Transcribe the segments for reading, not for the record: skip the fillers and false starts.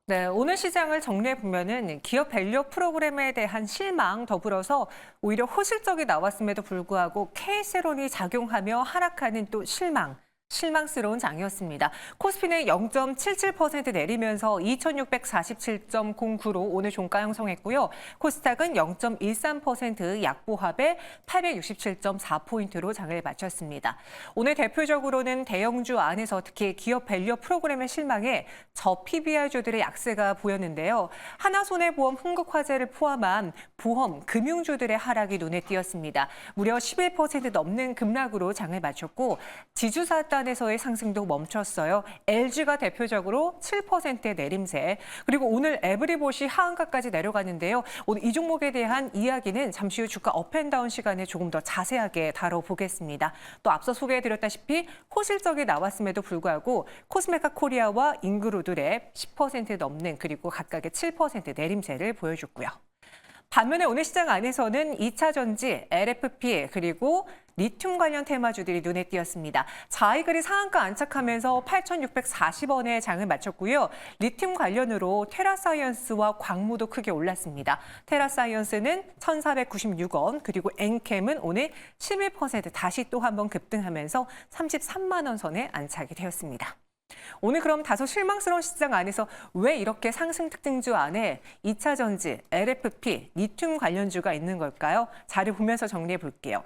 네, 오늘 시장을 정리해 보면은 기업 밸류 프로그램에 대한 실망 더불어서 오히려 호실적이 나왔음에도 불구하고 KS론이 작용하며 하락하는 또 실망스러운 장이었습니다. 코스피는 0.77% 내리면서 2647.09로 오늘 종가 형성했고요. 코스닥은 0.13% 약보합에 867.4포인트로 장을 마쳤습니다. 오늘 대표적으로는 대형주 안에서 특히 기업 밸류 프로그램의 실망에 저PBR주들의 약세가 보였는데요. 하나손해보험 흥국화재를 포함한 보험, 금융주들의 하락이 눈에 띄었습니다. 무려 11% 넘는 급락으로 장을 마쳤고 지주사 단에서의 상승도 멈췄어요. LG가 대표적으로 7%의 내림세. 그리고 오늘 에브리봇이 하한가까지 내려갔는데요. 오늘 이 종목에 대한 이야기는 잠시 후 주가 업앤다운 시간에 조금 더 자세하게 다뤄보겠습니다. 또 앞서 소개해드렸다시피 호실적이 나왔음에도 불구하고 코스메카 코리아와 인그루드랩 10% 넘는 그리고 각각의 7% 내림세를 보여줬고요. 반면에 오늘 시장 안에서는 2차 전지, LFP 그리고 리튬 관련 테마주들이 눈에 띄었습니다. 자이글이 상한가 안착하면서 8,640원에 장을 마쳤고요. 리튬 관련으로 테라사이언스와 광무도 크게 올랐습니다. 테라사이언스는 1,496원, 그리고 엔캠은 오늘 11% 다시 또 한 번 급등하면서 33만 원 선에 안착이 되었습니다. 오늘 그럼 다소 실망스러운 시장 안에서 왜 이렇게 상승 특징주 안에 2차 전지, LFP, 리튬 관련주가 있는 걸까요? 자료 보면서 정리해 볼게요.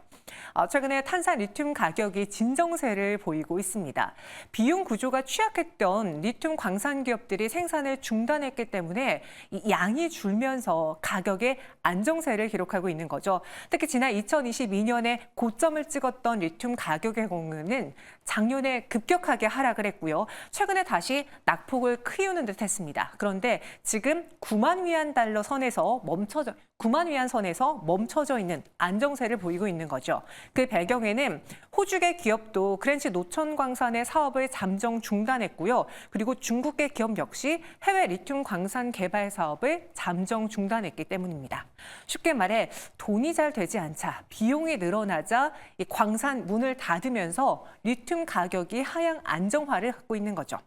최근에 탄산 리튬 가격이 진정세를 보이고 있습니다. 비용 구조가 취약했던 리튬 광산 기업들이 생산을 중단했기 때문에 이 양이 줄면서 가격의 안정세를 기록하고 있는 거죠. 특히 지난 2022년에 고점을 찍었던 리튬 가격의 경우는 작년에 급격하게 하락을 했고요. 최근에 다시 낙폭을 키우는 듯 했습니다. 그런데 지금 9만 위안 달러 선에서 9만 위안 선에서 멈춰져 있는 안정세를 보이고 있는 거죠. 그 배경에는 호주계 기업도 그랜치 노천광산의 사업을 잠정 중단했고요. 그리고 중국계 기업 역시 해외 리튬 광산 개발 사업을 잠정 중단했기 때문입니다. 쉽게 말해 돈이 잘 되지 않자 비용이 늘어나자 이 광산 문을 닫으면서 리튬 가격이 하향 안정화를 갖고 있는 거죠.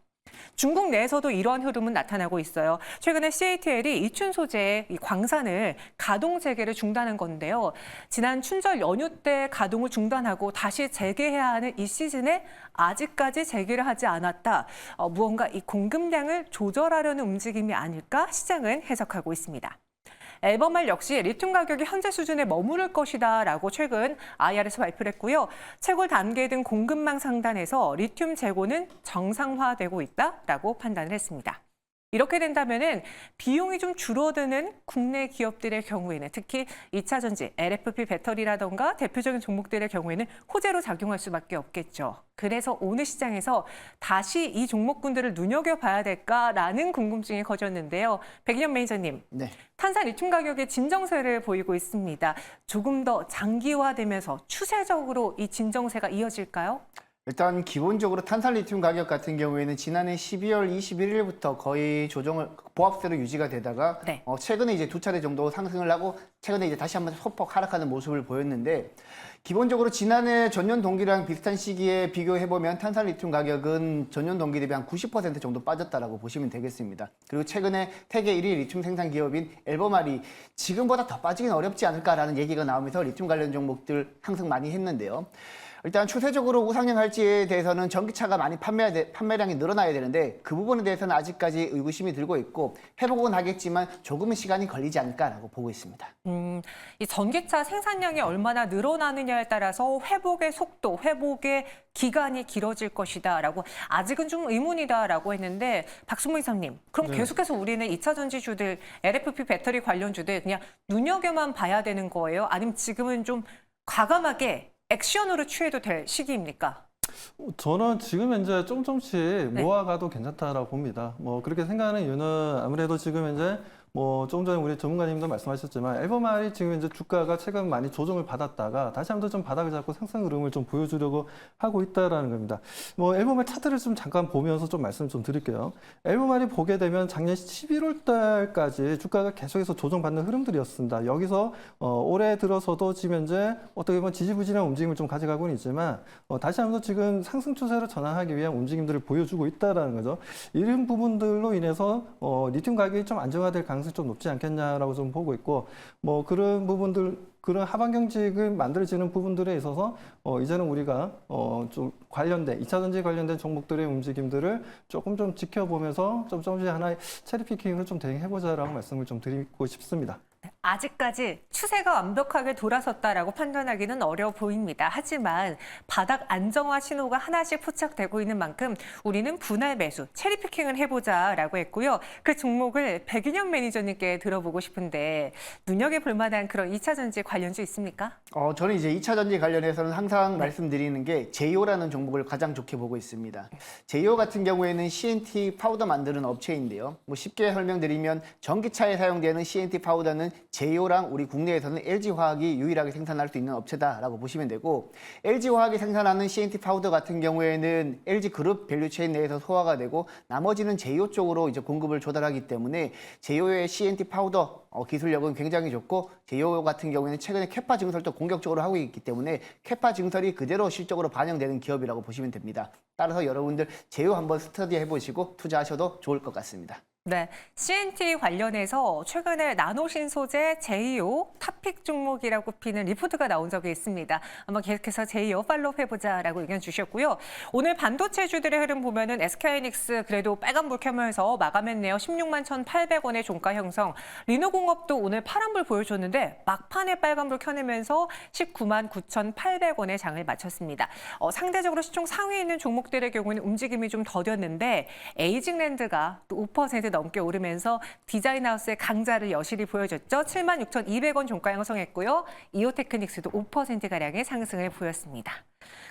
중국 내에서도 이러한 흐름은 나타나고 있어요. 최근에 CATL이 이춘 소재의 광산을 가동 재개를 중단한 건데요. 지난 춘절 연휴 때 가동을 중단하고 다시 재개해야 하는 이 시즌에 아직까지 재개를 하지 않았다. 무언가 이 공급량을 조절하려는 움직임이 아닐까 시장은 해석하고 있습니다. 앨범알 역시 리튬 가격이 현재 수준에 머무를 것이다라고 최근 IR에서 발표를 했고요. 채굴 단계 등 공급망 상단에서 리튬 재고는 정상화되고 있다라고 판단을 했습니다. 이렇게 된다면은 비용이 좀 줄어드는 국내 기업들의 경우에는 특히 2차 전지, LFP 배터리라던가 대표적인 종목들의 경우에는 호재로 작용할 수밖에 없겠죠. 그래서 오늘 시장에서 다시 이 종목군들을 눈여겨봐야 될까라는 궁금증이 커졌는데요. 백인현 매니저님, 네. 탄산 리튬 가격의 진정세를 보이고 있습니다. 조금 더 장기화되면서 추세적으로 이 진정세가 이어질까요? 일단 기본적으로 탄산 리튬 가격 같은 경우에는 지난해 12월 21일부터 거의 보합세로 유지가 되다가 네. 최근에 이제 두 차례 정도 상승을 하고 최근에 이제 다시 한번 소폭 하락하는 모습을 보였는데 기본적으로 지난해 전년 동기랑 비슷한 시기에 비교해 보면 탄산 리튬 가격은 전년 동기 대비 한 90% 정도 빠졌다라고 보시면 되겠습니다. 그리고 최근에 세계 1위 리튬 생산 기업인 앨범알이 지금보다 더 빠지긴 어렵지 않을까라는 얘기가 나오면서 리튬 관련 종목들 상승 많이 했는데요. 일단 추세적으로 우상향할지에 대해서는 전기차가 많이 판매량이 늘어나야 되는데 그 부분에 대해서는 아직까지 의구심이 들고 있고 회복은 하겠지만 조금은 시간이 걸리지 않을까라고 보고 있습니다. 이 전기차 생산량이 얼마나 늘어나느냐에 따라서 회복의 속도, 회복의 기간이 길어질 것이다라고 아직은 좀 의문이다라고 했는데 박수무 이사님, 그럼 네. 계속해서 우리는 2차 전지주들, LFP 배터리 관련주들 그냥 눈여겨만 봐야 되는 거예요? 아니면 지금은 좀 과감하게 액션으로 취해도 될 시기입니까? 저는 지금 현재 조금씩 네. 모아가도 괜찮다라고 봅니다. 뭐 그렇게 생각하는 이유는 아무래도 지금 현재 뭐 조금 전에 우리 전문가님도 말씀하셨지만 LBMR이 지금 이제 주가가 최근 많이 조정을 받았다가 다시 한번 좀 바닥을 잡고 상승 흐름을 좀 보여주려고 하고 있다라는 겁니다. 뭐 LBMR 차트를 좀 잠깐 보면서 좀 말씀 좀 드릴게요. LBMR이 보게 되면 작년 11월 달까지 주가가 계속해서 조정받는 흐름들이었습니다. 여기서 올해 들어서도 지금 현재 어떻게 보면 지지부진한 움직임을 좀 가져가고는 있지만 다시 한번 지금 상승 추세로 전환하기 위한 움직임들을 보여주고 있다라는 거죠. 이런 부분들로 인해서 리튬 가격이 좀 안정화될 가능성이 좀 높지 않겠냐라고 좀 보고 있고 뭐 그런 부분들 그런 하반 경직을 만들어지는 부분들에 있어서 이제는 우리가 좀 관련된 2차 전지 관련된 종목들의 움직임들을 조금 좀 지켜보면서 좀 조금씩 하나의 체리 피킹을 좀 대응해보자라고 말씀을 좀 드리고 싶습니다. 아직까지 추세가 완벽하게 돌아섰다라고 판단하기는 어려워 보입니다. 하지만 바닥 안정화 신호가 하나씩 포착되고 있는 만큼 우리는 분할 매수, 체리피킹을 해보자라고 했고요. 그 종목을 백인영 매니저님께 들어보고 싶은데 눈여겨볼 만한 그런 2차 전지 관련주 있습니까? 저는 이제 2차 전지 관련해서는 항상 말씀드리는 게 제이오라는 종목을 가장 좋게 보고 있습니다. 제이오 같은 경우에는 CNT 파우더 만드는 업체인데요. 뭐 쉽게 설명드리면 전기차에 사용되는 CNT 파우더는 제이오랑 우리 국내에서는 LG화학이 유일하게 생산할 수 있는 업체다라고 보시면 되고 LG화학이 생산하는 CNT 파우더 같은 경우에는 LG그룹 밸류체인 내에서 소화가 되고 나머지는 제이오 쪽으로 이제 공급을 조달하기 때문에 제이오의 CNT 파우더 기술력은 굉장히 좋고 제이오 같은 경우에는 최근에 캐파 증설도 공격적으로 하고 있기 때문에 캐파 증설이 그대로 실적으로 반영되는 기업이라고 보시면 됩니다. 따라서 여러분들 제이오 한번 스터디해 보시고 투자하셔도 좋을 것 같습니다. 네, CNT 관련해서 최근에 나노신소재 제이오 탑픽 종목이라고 꼽히는 리포트가 나온 적이 있습니다. 한번 계속해서 제이오 팔로우 해보자라고 의견 주셨고요. 오늘 반도체주들의 흐름 보면은 SK하이닉스 그래도 빨간불 켜면서 마감했네요. 16만 1,800원의 종가 형성. 리노공업도 오늘 파란불 보여줬는데 막판에 빨간불 켜내면서 19만 9,800원의 장을 마쳤습니다. 상대적으로 시총 상위에 있는 종목들의 경우는 움직임이 좀 더뎠는데 에이징랜드가 또 5% 넘게 오르면서 디자인하우스의 강자를 여실히 보여줬죠. 76,200원 종가 형성했고요. 이오테크닉스도 5%가량의 상승을 보였습니다.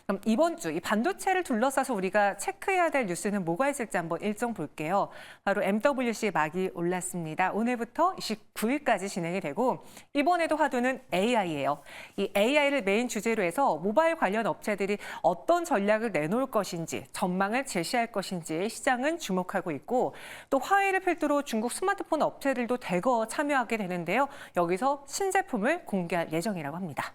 그럼 이번 주 이 반도체를 둘러싸서 우리가 체크해야 될 뉴스는 뭐가 있을지 한번 일정 볼게요. 바로 MWC 막이 올랐습니다. 오늘부터 29일까지 진행이 되고 이번에도 화두는 AI예요. 이 AI를 메인 주제로 해서 모바일 관련 업체들이 어떤 전략을 내놓을 것인지 전망을 제시할 것인지 시장은 주목하고 있고 또 화웨이를 필두로 중국 스마트폰 업체들도 대거 참여하게 되는데요. 여기서 신제품을 공개할 예정이라고 합니다.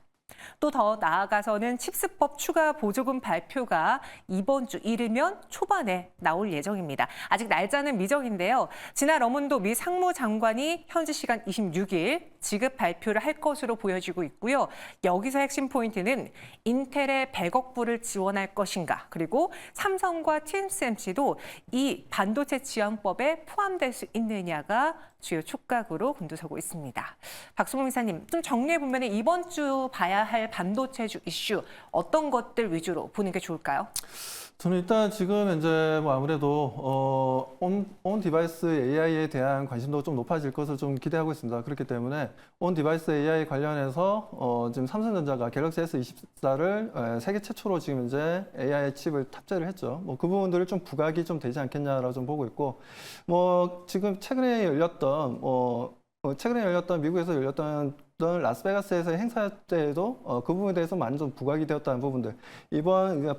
또 더 나아가서는 칩스법 추가 보조금 발표가 이번 주 이르면 초반에 나올 예정입니다. 아직 날짜는 미정인데요. 진화 러문도 미 상무장관이 현지 시간 26일 지급 발표를 할 것으로 보여지고 있고요. 여기서 핵심 포인트는 인텔의 100억 불을 지원할 것인가 그리고 삼성과 TSMC도 이 반도체 지원법에 포함될 수 있느냐가 주요 촉각으로 곤두서고 있습니다. 박수봉 이사님, 좀 정리해보면 이번 주 봐야 할 반도체주 이슈 어떤 것들 위주로 보는 게 좋을까요? 저는 일단 지금 이제 뭐 아무래도 온 디바이스 AI에 대한 관심도가 좀 높아질 것을 좀 기대하고 있습니다. 그렇기 때문에 온 디바이스 AI 관련해서 지금 삼성전자가 갤럭시 S24를 세계 최초로 지금 이제 AI 칩을 탑재를 했죠. 뭐 그 부분들을 좀 부각이 좀 되지 않겠냐라고 좀 보고 있고, 뭐 지금 최근에 열렸던 미국에서 열렸던 라스베가스에서의 행사 때에도 그 부분에 대해서 많이 좀 부각이 되었다는 부분들. 이번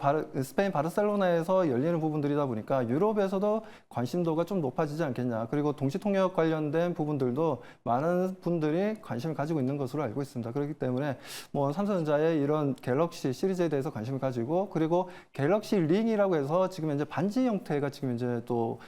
스페인 바르셀로나에서 열리는 부분들이다 보니까 유럽에서도 관심도가 좀 높아지지 않겠냐. 그리고 동시통역 관련된 부분들도 많은 분들이 관심을 가지고 있는 것으로 알고 있습니다. 그렇기 때문에 뭐 삼성전자의 이런 갤럭시 시리즈에 대해서 관심을 가지고 그리고 갤럭시 링이라고 해서 지금 현재 반지 형태가 지금 이제 또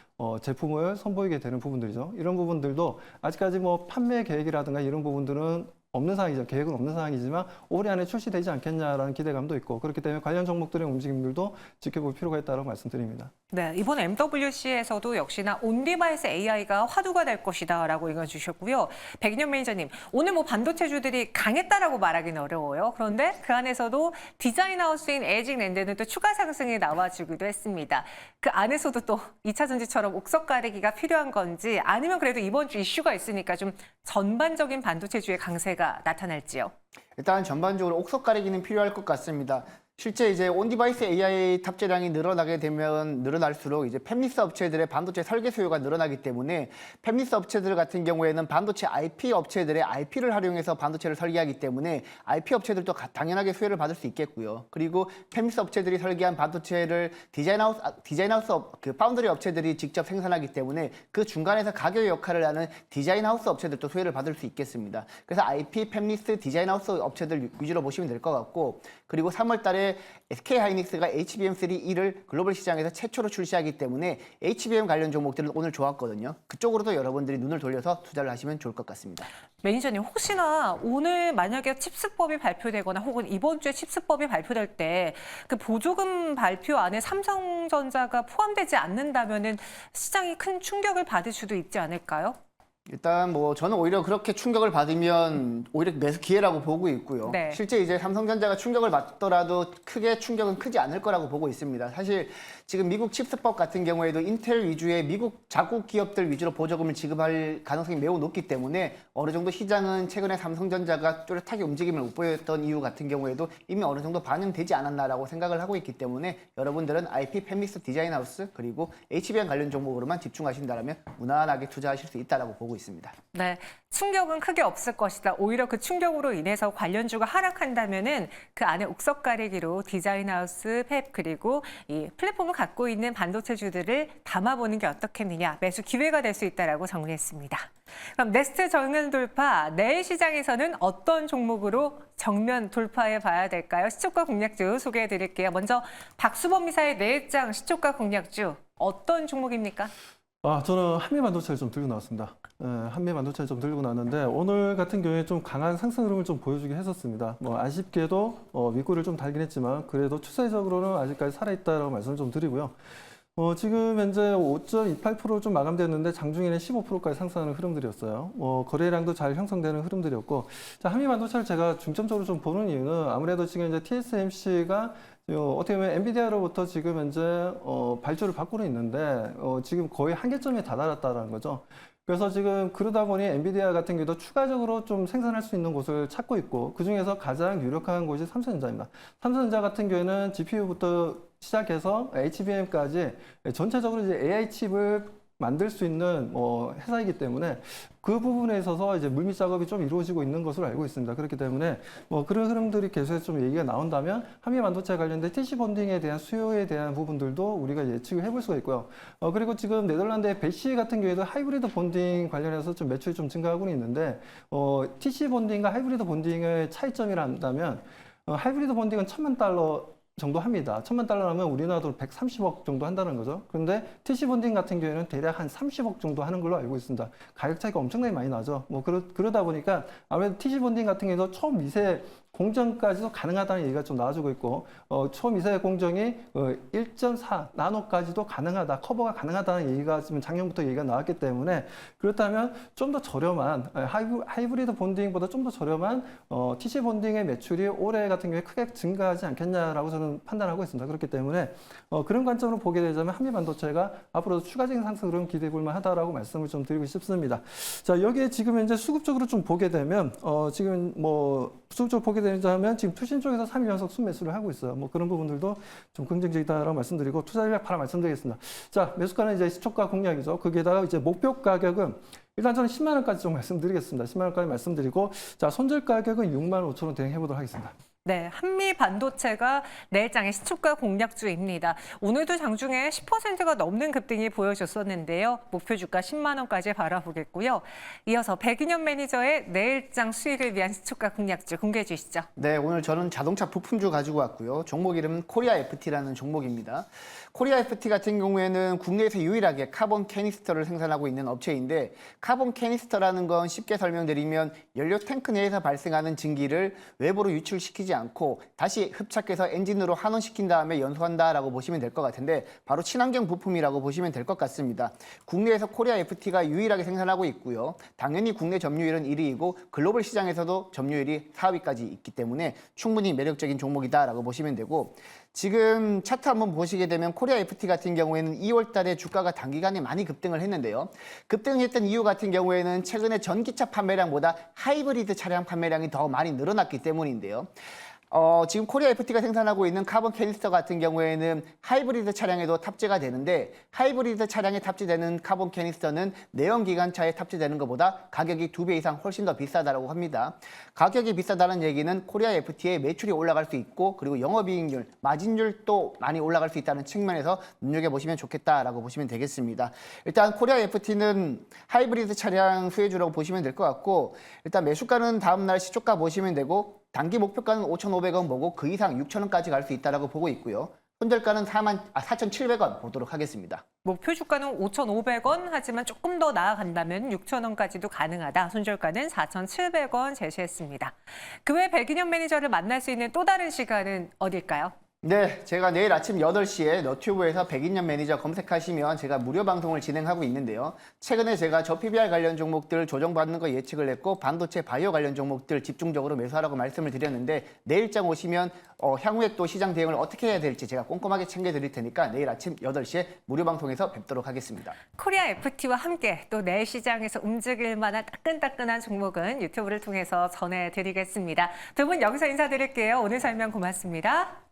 제품을 선보이게 되는 부분들이죠. 이런 부분들도 아직까지 뭐 판매 계획이라든가 이런 부분들은 없는 상황이죠. 계획은 없는 상황이지만 올해 안에 출시되지 않겠냐라는 기대감도 있고 그렇기 때문에 관련 종목들의 움직임들도 지켜볼 필요가 있다고 말씀드립니다. 네, 이번 MWC에서도 역시나 온디바이스 AI가 화두가 될 것이다라고 의견 주셨고요. 백인영 매니저님, 오늘 뭐 반도체주들이 강했다라고 말하기는 어려워요. 그런데 그 안에서도 디자인하우스인 에이징랜드는 또 추가 상승이 나와주기도 했습니다. 그 안에서도 또 2차 전지처럼 옥석 가리기가 필요한 건지 아니면 그래도 이번 주 이슈가 있으니까 좀 전반적인 반도체주의 강세가 나타날지요? 일단 전반적으로 옥석 가리기는 필요할 것 같습니다. 실제 이제 온디바이스 AI 탑재량이 늘어나게 되면 늘어날수록 이제 팹리스 업체들의 반도체 설계 수요가 늘어나기 때문에 팹리스 업체들 같은 경우에는 반도체 IP 업체들의 IP를 활용해서 반도체를 설계하기 때문에 IP 업체들도 당연하게 수혜를 받을 수 있겠고요. 그리고 팹리스 업체들이 설계한 반도체를 그 파운드리 업체들이 직접 생산하기 때문에 그 중간에서 가격 역할을 하는 디자인 하우스 업체들도 수혜를 받을 수 있겠습니다. 그래서 IP, 팹리스, 디자인 하우스 업체들 위주로 보시면 될 것 같고, 그리고 3월 달에 SK 하이닉스가 HBM3E를 글로벌 시장에서 최초로 출시하기 때문에 HBM 관련 종목들은 오늘 좋았거든요. 그쪽으로도 여러분들이 눈을 돌려서 투자를 하시면 좋을 것 같습니다. 매니저님, 혹시나 오늘 만약에 칩스법이 발표되거나 혹은 이번 주에 칩스법이 발표될 때 그 보조금 발표 안에 삼성전자가 포함되지 않는다면은 시장이 큰 충격을 받을 수도 있지 않을까요? 일단 뭐 저는 오히려 그렇게 충격을 받으면 오히려 매수 기회라고 보고 있고요. 네. 실제 이제 삼성전자가 충격을 받더라도 크게 충격은 크지 않을 거라고 보고 있습니다. 사실 지금 미국 칩스법 같은 경우에도 인텔 위주의 미국 자국 기업들 위주로 보조금을 지급할 가능성이 매우 높기 때문에 어느 정도 시장은 최근에 삼성전자가 뚜렷하게 움직임을 못 보였던 이유 같은 경우에도 이미 어느 정도 반영되지 않았나라고 생각을 하고 있기 때문에 여러분들은 IP, 팹리스, 디자인 하우스 그리고 HBM 관련 종목으로만 집중하신다면 무난하게 투자하실 수 있다라고 보고 있습니다. 네, 충격은 크게 없을 것이다. 오히려 그 충격으로 인해서 관련주가 하락한다면은 그 안에 옥석 가리기로 디자인하우스, 팹 그리고 이 플랫폼을 갖고 있는 반도체주들을 담아보는 게 어떻겠느냐, 매수 기회가 될 수 있다라고 정리했습니다. 그럼 네스트 정면 돌파, 내일 시장에서는 어떤 종목으로 정면 돌파해 봐야 될까요? 시초가 공략주 소개해 드릴게요. 먼저 박수범 이사의 내일장 시초가 공략주 어떤 종목입니까? 저는 한미반도체를 좀 들고 나왔습니다. 한미반도체를 좀 들고 나왔는데 오늘 같은 경우에 좀 강한 상승 흐름을 좀 보여주긴 했었습니다. 뭐 아쉽게도 윗골을 좀 달긴 했지만 그래도 추세적으로는 아직까지 살아있다라고 말씀을 좀 드리고요. 지금 현재 5.28% 좀 마감됐는데 장중에는 15%까지 상승하는 흐름들이었어요. 거래량도 잘 형성되는 흐름들이었고, 자, 한미반도체를 제가 중점적으로 좀 보는 이유는 아무래도 지금 이제 TSMC가 어떻게 보면 엔비디아로부터 지금 현재 발주를 받고는 있는데 지금 거의 한계점에 다다랐다는 거죠. 그래서 지금 그러다 보니 엔비디아 같은 경우도 추가적으로 좀 생산할 수 있는 곳을 찾고 있고 그중에서 가장 유력한 곳이 삼성전자입니다. 삼성전자 같은 경우에는 GPU부터 시작해서 HBM까지 전체적으로 이제 AI 칩을 만들 수 있는 회사이기 때문에 그 부분에 있어서 이제 물밑 작업이 좀 이루어지고 있는 것으로 알고 있습니다. 그렇기 때문에 그런 흐름들이 계속해서 좀 얘기가 나온다면 한미 반도체 관련된 TC 본딩에 대한 수요에 대한 부분들도 우리가 예측을 해볼 수가 있고요. 그리고 지금 네덜란드의 배시 같은 경우에도 하이브리드 본딩 관련해서 좀 매출이 좀 증가하고는 있는데 TC 본딩과 하이브리드 본딩의 차이점이란다면 하이브리드 본딩은 $10,000 정도 합니다. $10,000하면 우리나라도 130억 정도 한다는 거죠. 그런데 TC 본딩 같은 경우에는 대략 한 30억 정도 하는 걸로 알고 있습니다. 가격 차이가 엄청나게 많이 나죠. 그러다 보니까 아무래도 TC 본딩 같은 경우에도 초미세 공정까지도 가능하다는 얘기가 좀 나와주고 있고 초미세 공정이 1.4 나노까지도 가능하다, 커버가 가능하다는 얘기가 지금 작년부터 얘기가 나왔기 때문에 그렇다면 좀 더 저렴한 하이브리드 본딩보다 좀 더 저렴한 TC 본딩의 매출이 올해 같은 경우에 크게 증가하지 않겠냐라고 저는 판단하고 있습니다. 그렇기 때문에 그런 관점으로 보게 되자면 한미반도체가 앞으로도 추가적인 상승 흐름 기대해 볼 만하다라고 말씀을 좀 드리고 싶습니다. 자, 여기에 지금 현재 수급적으로 좀 보게 되면 지금 수급적으로 보게 되자면 지금 투신 쪽에서 3일 연속 순매수를 하고 있어요. 그런 부분들도 좀 긍정적이다라고 말씀드리고 투자 전략 바로 말씀드리겠습니다. 자, 매수가는 이제 시초가 공략이죠. 거기에다가 이제 목표 가격은 일단 저는 10만 원까지 좀 말씀드리겠습니다. 10만 원까지 말씀드리고 자, 손절 가격은 6만 5천 원 대행해 보도록 하겠습니다. 네, 한미 반도체가 내일장의 시초가 공략주입니다. 오늘도 장중에 10%가 넘는 급등이 보여줬었는데요. 목표 주가 10만 원까지 바라보겠고요. 이어서 백인현 매니저의 내일장 수익을 위한 시초가 공략주 공개해 주시죠. 네, 오늘 저는 자동차 부품주 가지고 왔고요. 종목 이름은 코리아 FT라는 종목입니다. 코리아 FT 같은 경우에는 국내에서 유일하게 카본 캐니스터를 생산하고 있는 업체인데 카본 캐니스터라는 건 쉽게 설명드리면 연료 탱크 내에서 발생하는 증기를 외부로 유출시키지 않고 다시 흡착해서 엔진으로 환원시킨 다음에 연소한다라고 보시면 될 것 같은데 바로 친환경 부품이라고 보시면 될 것 같습니다. 국내에서 코리아 FT가 유일하게 생산하고 있고요. 당연히 국내 점유율은 1위이고 글로벌 시장에서도 점유율이 4위까지 있기 때문에 충분히 매력적인 종목이다라고 보시면 되고 지금 차트 한번 보시게 되면 코리아 FT 같은 경우에는 2월 달에 주가가 단기간에 많이 급등을 했는데요. 급등했던 이유 같은 경우에는 최근에 전기차 판매량보다 하이브리드 차량 판매량이 더 많이 늘어났기 때문인데요. 지금 코리아 FT가 생산하고 있는 카본 캐니스터 같은 경우에는 하이브리드 차량에도 탑재가 되는데 하이브리드 차량에 탑재되는 카본 캐니스터는 내연기관차에 탑재되는 것보다 가격이 2배 이상 훨씬 더 비싸다고 합니다. 가격이 비싸다는 얘기는 코리아 FT의 매출이 올라갈 수 있고 그리고 영업이익률, 마진율도 많이 올라갈 수 있다는 측면에서 눈여겨보시면 좋겠다라고 보시면 되겠습니다. 일단 코리아 FT는 하이브리드 차량 수혜주라고 보시면 될 것 같고 일단 매수가는 다음날 시초가 보시면 되고 단기 목표가는 5,500원 보고 그 이상 6,000원까지 갈 수 있다고 보고 있고요. 손절가는 4,700원 보도록 하겠습니다. 목표 주가는 5,500원 하지만 조금 더 나아간다면 6,000원까지도 가능하다. 손절가는 4,700원 제시했습니다. 그 외 백인현 매니저를 만날 수 있는 또 다른 시간은 어딜까요? 네, 제가 내일 아침 8시에 너튜브에서 백인년 매니저 검색하시면 제가 무료 방송을 진행하고 있는데요. 최근에 제가 저 PBR 관련 종목들 조정받는 거 예측을 했고 반도체 바이오 관련 종목들 집중적으로 매수하라고 말씀을 드렸는데 내일장 오시면 향후에 또 시장 대응을 어떻게 해야 될지 제가 꼼꼼하게 챙겨드릴 테니까 내일 아침 8시에 무료 방송에서 뵙도록 하겠습니다. 코리아 FT와 함께 또 내일 시장에서 움직일 만한 따끈따끈한 종목은 유튜브를 통해서 전해드리겠습니다. 두 분 여기서 인사드릴게요. 오늘 설명 고맙습니다.